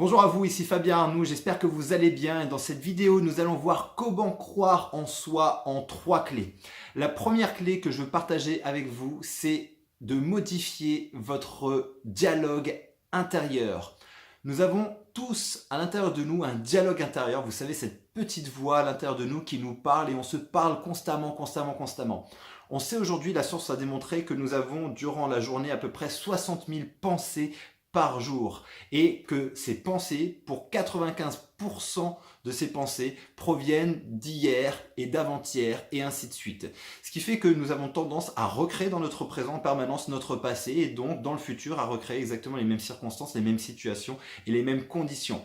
Bonjour à vous, ici Fabien Arnoux, j'espère que vous allez bien et dans cette vidéo nous allons voir comment croire en soi en 3 clés. La première clé que je veux partager avec vous, c'est de modifier votre dialogue intérieur. Nous avons tous à l'intérieur de nous un dialogue intérieur, vous savez cette petite voix à l'intérieur de nous qui nous parle et on se parle constamment. On sait aujourd'hui, la science a démontré que nous avons durant la journée à peu près 60 000 pensées par jour et que ces pensées, pour 95% de ces pensées, proviennent d'hier et d'avant-hier et ainsi de suite. Ce qui fait que nous avons tendance à recréer dans notre présent en permanence notre passé et donc dans le futur à recréer exactement les mêmes circonstances, les mêmes situations et les mêmes conditions.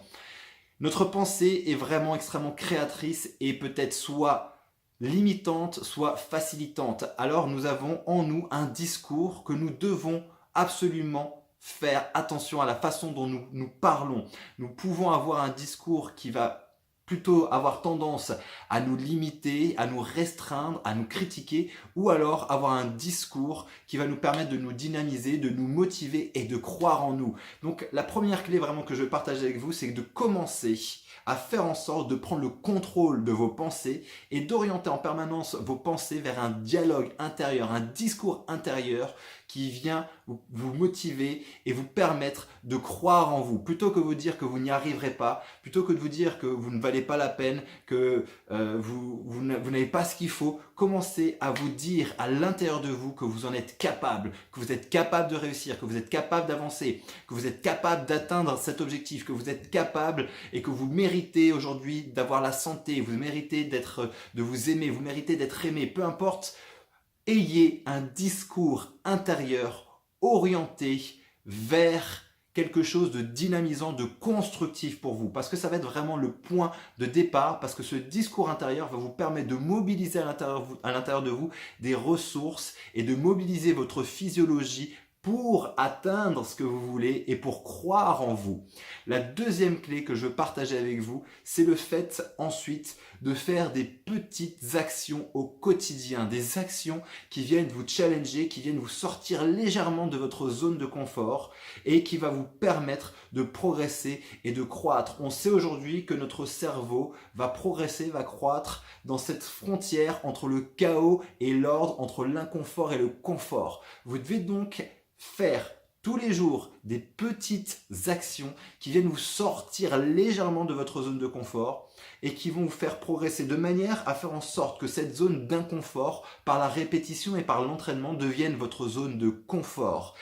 Notre pensée est vraiment extrêmement créatrice et peut-être soit limitante, soit facilitante. Alors nous avons en nous un discours que nous devons absolument faire attention à la façon dont nous parlons. Nous pouvons avoir un discours qui va plutôt avoir tendance à nous limiter, à nous restreindre, à nous critiquer, ou alors avoir un discours qui va nous permettre de nous dynamiser, de nous motiver et de croire en nous. Donc la première clé vraiment que je veux partager avec vous, c'est de commencer à faire en sorte de prendre le contrôle de vos pensées et d'orienter en permanence vos pensées vers un dialogue intérieur, un discours intérieur qui vient vous motiver et vous permettre de croire en vous. Plutôt que vous dire que vous n'y arriverez pas, plutôt que de vous dire que vous ne valez pas la peine, que vous n'avez pas ce qu'il faut, commencez à vous dire à l'intérieur de vous que vous en êtes capable, que vous êtes capable de réussir, que vous êtes capable d'avancer, que vous êtes capable d'atteindre cet objectif, que vous êtes capable et que vous méritez aujourd'hui d'avoir la santé, vous méritez de vous aimer, vous méritez d'être aimé, peu importe. Ayez un discours intérieur orienté vers quelque chose de dynamisant, de constructif pour vous. Parce que ça va être vraiment le point de départ, parce que ce discours intérieur va vous permettre de mobiliser à l'intérieur de vous des ressources et de mobiliser votre physiologie pour atteindre ce que vous voulez et pour croire en vous. La deuxième clé que je veux partager avec vous, c'est le fait ensuite de faire des petites actions au quotidien, des actions qui viennent vous challenger, qui viennent vous sortir légèrement de votre zone de confort et qui va vous permettre de progresser et de croître. On sait aujourd'hui que notre cerveau va progresser, va croître dans cette frontière entre le chaos et l'ordre, entre l'inconfort et le confort. Vous devez donc faire tous les jours des petites actions qui viennent vous sortir légèrement de votre zone de confort et qui vont vous faire progresser de manière à faire en sorte que cette zone d'inconfort, par la répétition et par l'entraînement, devienne votre zone de confort.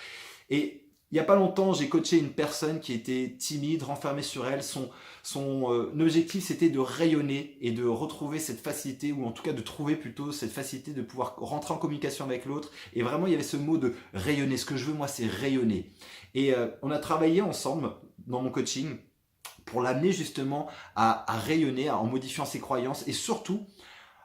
Et il n'y a pas longtemps, j'ai coaché une personne qui était timide, renfermée sur elle. Son objectif, c'était de rayonner et de retrouver cette facilité, ou en tout cas de trouver plutôt cette facilité de pouvoir rentrer en communication avec l'autre. Et vraiment, il y avait ce mot de rayonner. Ce que je veux, moi, c'est rayonner. Et on a travaillé ensemble dans mon coaching pour l'amener justement à rayonner en modifiant ses croyances. Et surtout,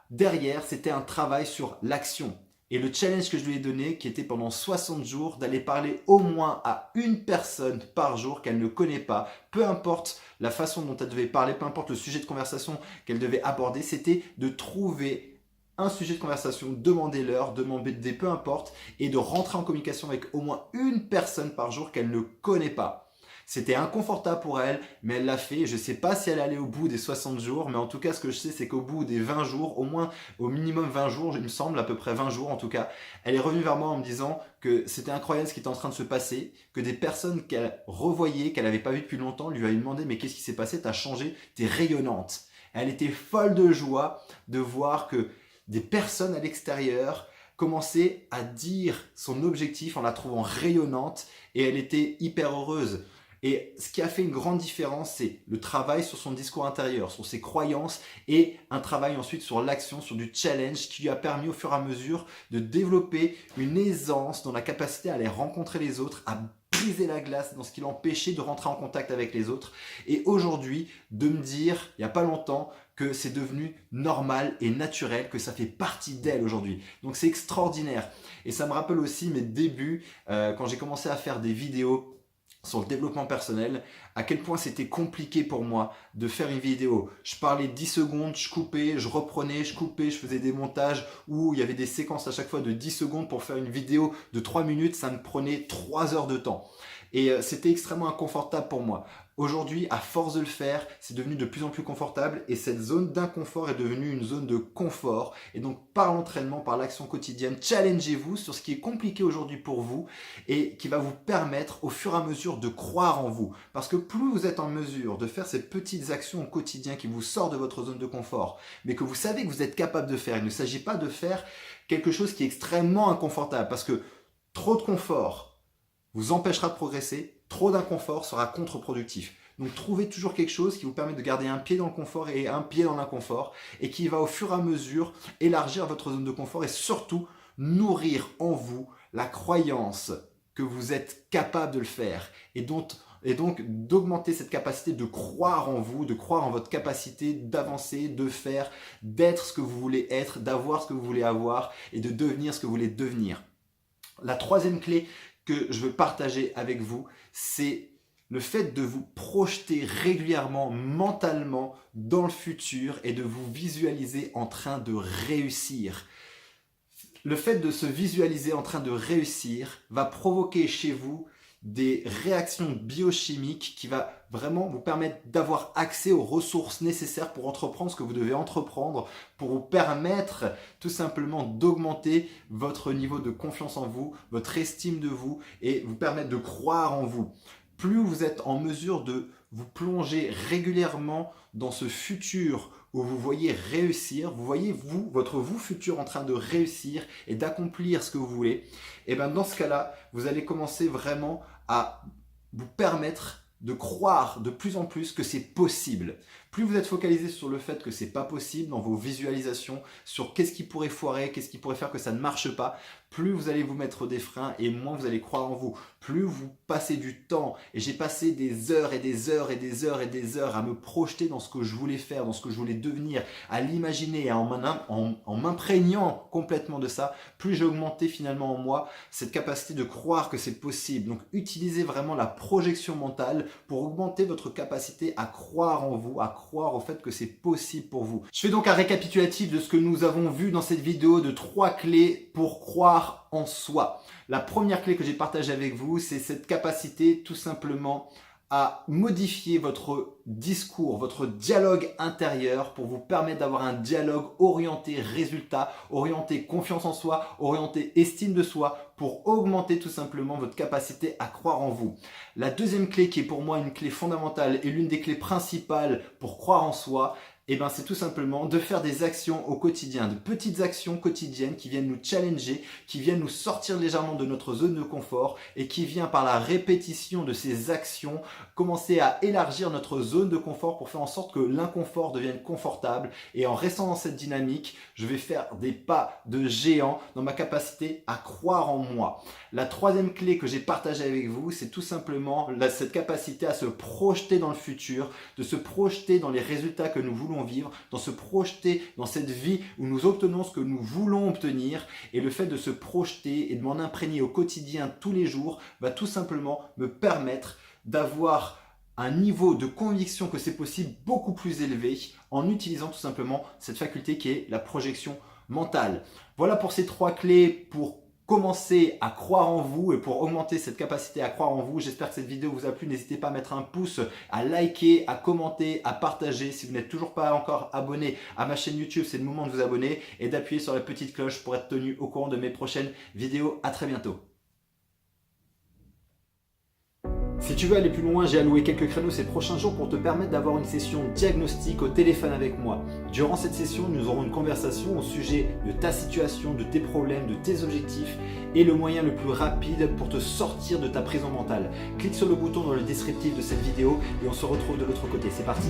derrière, c'était un travail sur l'action. Et le challenge que je lui ai donné, qui était pendant 60 jours, d'aller parler au moins à une personne par jour qu'elle ne connaît pas, peu importe la façon dont elle devait parler, peu importe le sujet de conversation qu'elle devait aborder, c'était de trouver un sujet de conversation, demander-leur, demander peu importe, et de rentrer en communication avec au moins une personne par jour qu'elle ne connaît pas. C'était inconfortable pour elle, mais elle l'a fait. Je ne sais pas si elle allait au bout des 60 jours, mais en tout cas, ce que je sais, c'est qu'au bout des 20 jours, au moins, au minimum 20 jours, il me semble, à peu près 20 jours en tout cas, elle est revenue vers moi en me disant que c'était incroyable ce qui était en train de se passer, que des personnes qu'elle revoyait, qu'elle n'avait pas vues depuis longtemps, lui avaient demandé « Mais qu'est-ce qui s'est passé? T'as changé, t'es rayonnante. » Elle était folle de joie de voir que des personnes à l'extérieur commençaient à dire son objectif en la trouvant rayonnante et elle était hyper heureuse. Et ce qui a fait une grande différence, c'est le travail sur son discours intérieur, sur ses croyances et un travail ensuite sur l'action, sur du challenge qui lui a permis au fur et à mesure de développer une aisance dans la capacité à aller rencontrer les autres, à briser la glace dans ce qui l'empêchait de rentrer en contact avec les autres. Et aujourd'hui, de me dire, il n'y a pas longtemps, que c'est devenu normal et naturel, que ça fait partie d'elle aujourd'hui. Donc c'est extraordinaire. Et ça me rappelle aussi mes débuts, quand j'ai commencé à faire des vidéos sur le développement personnel, à quel point c'était compliqué pour moi de faire une vidéo. Je parlais 10 secondes, je coupais, je reprenais, je coupais, je faisais des montages où il y avait des séquences à chaque fois de 10 secondes pour faire une vidéo de 3 minutes, ça me prenait 3 heures de temps. et c'était extrêmement inconfortable pour moi. Aujourd'hui, à force de le faire, c'est devenu de plus en plus confortable et cette zone d'inconfort est devenue une zone de confort. Et donc, par l'entraînement, par l'action quotidienne, challengez-vous sur ce qui est compliqué aujourd'hui pour vous et qui va vous permettre au fur et à mesure de croire en vous. Parce que plus vous êtes en mesure de faire ces petites actions au quotidien qui vous sortent de votre zone de confort, mais que vous savez que vous êtes capable de faire, il ne s'agit pas de faire quelque chose qui est extrêmement inconfortable parce que trop de confort vous empêchera de progresser. Trop d'inconfort sera contre-productif. Donc trouvez toujours quelque chose qui vous permet de garder un pied dans le confort et un pied dans l'inconfort et qui va au fur et à mesure élargir votre zone de confort et surtout nourrir en vous la croyance que vous êtes capable de le faire et donc d'augmenter cette capacité de croire en vous, de croire en votre capacité d'avancer, de faire, d'être ce que vous voulez être, d'avoir ce que vous voulez avoir et de devenir ce que vous voulez devenir. La troisième clé que je veux partager avec vous, c'est le fait de vous projeter régulièrement, mentalement, dans le futur et de vous visualiser en train de réussir. Le fait de se visualiser en train de réussir va provoquer chez vous des réactions biochimiques qui va vraiment vous permettre d'avoir accès aux ressources nécessaires pour entreprendre ce que vous devez entreprendre, pour vous permettre tout simplement d'augmenter votre niveau de confiance en vous, votre estime de vous et vous permettre de croire en vous. Plus vous êtes en mesure de vous plonger régulièrement dans ce futur où vous voyez réussir, vous voyez votre vous futur en train de réussir et d'accomplir ce que vous voulez, et bien dans ce cas-là, vous allez commencer vraiment à vous permettre de croire de plus en plus que c'est possible. Plus vous êtes focalisé sur le fait que c'est pas possible dans vos visualisations, sur qu'est-ce qui pourrait foirer, qu'est-ce qui pourrait faire que ça ne marche pas, plus vous allez vous mettre des freins et moins vous allez croire en vous. Plus vous passez du temps, et j'ai passé des heures et des heures et des heures et des heures à me projeter dans ce que je voulais faire, dans ce que je voulais devenir, à l'imaginer, en m'imprégnant complètement de ça, plus j'ai augmenté finalement en moi cette capacité de croire que c'est possible. Donc utilisez vraiment la projection mentale pour augmenter votre capacité à croire en vous, à croire au fait que c'est possible pour vous. Je fais donc un récapitulatif de ce que nous avons vu dans cette vidéo de 3 clés pour croire en soi. La première clé que j'ai partagée avec vous, c'est cette capacité tout simplement à modifier votre discours, votre dialogue intérieur pour vous permettre d'avoir un dialogue orienté résultat, orienté confiance en soi, orienté estime de soi pour augmenter tout simplement votre capacité à croire en vous. La deuxième clé qui est pour moi une clé fondamentale et l'une des clés principales pour croire en soi, c'est tout simplement de faire des actions au quotidien, de petites actions quotidiennes qui viennent nous challenger, qui viennent nous sortir légèrement de notre zone de confort et qui vient par la répétition de ces actions commencer à élargir notre zone de confort pour faire en sorte que l'inconfort devienne confortable. Et en restant dans cette dynamique, je vais faire des pas de géant dans ma capacité à croire en moi. La troisième clé que j'ai partagée avec vous, c'est tout simplement cette capacité à se projeter dans le futur, de se projeter dans les résultats que nous voulons vivre, dans se projeter dans cette vie où nous obtenons ce que nous voulons obtenir. Et le fait de se projeter et de m'en imprégner au quotidien tous les jours va tout simplement me permettre d'avoir un niveau de conviction que c'est possible beaucoup plus élevé en utilisant tout simplement cette faculté qui est la projection mentale. Voilà pour ces 3 clés pour commencer à croire en vous et pour augmenter cette capacité à croire en vous. J'espère que cette vidéo vous a plu. N'hésitez pas à mettre un pouce, à liker, à commenter, à partager. Si vous n'êtes toujours pas encore abonné à ma chaîne YouTube, c'est le moment de vous abonner et d'appuyer sur la petite cloche pour être tenu au courant de mes prochaines vidéos. À très bientôt. Si tu veux aller plus loin, j'ai alloué quelques créneaux ces prochains jours pour te permettre d'avoir une session diagnostic au téléphone avec moi. Durant cette session, nous aurons une conversation au sujet de ta situation, de tes problèmes, de tes objectifs et le moyen le plus rapide pour te sortir de ta prison mentale. Clique sur le bouton dans le descriptif de cette vidéo et on se retrouve de l'autre côté. C'est parti!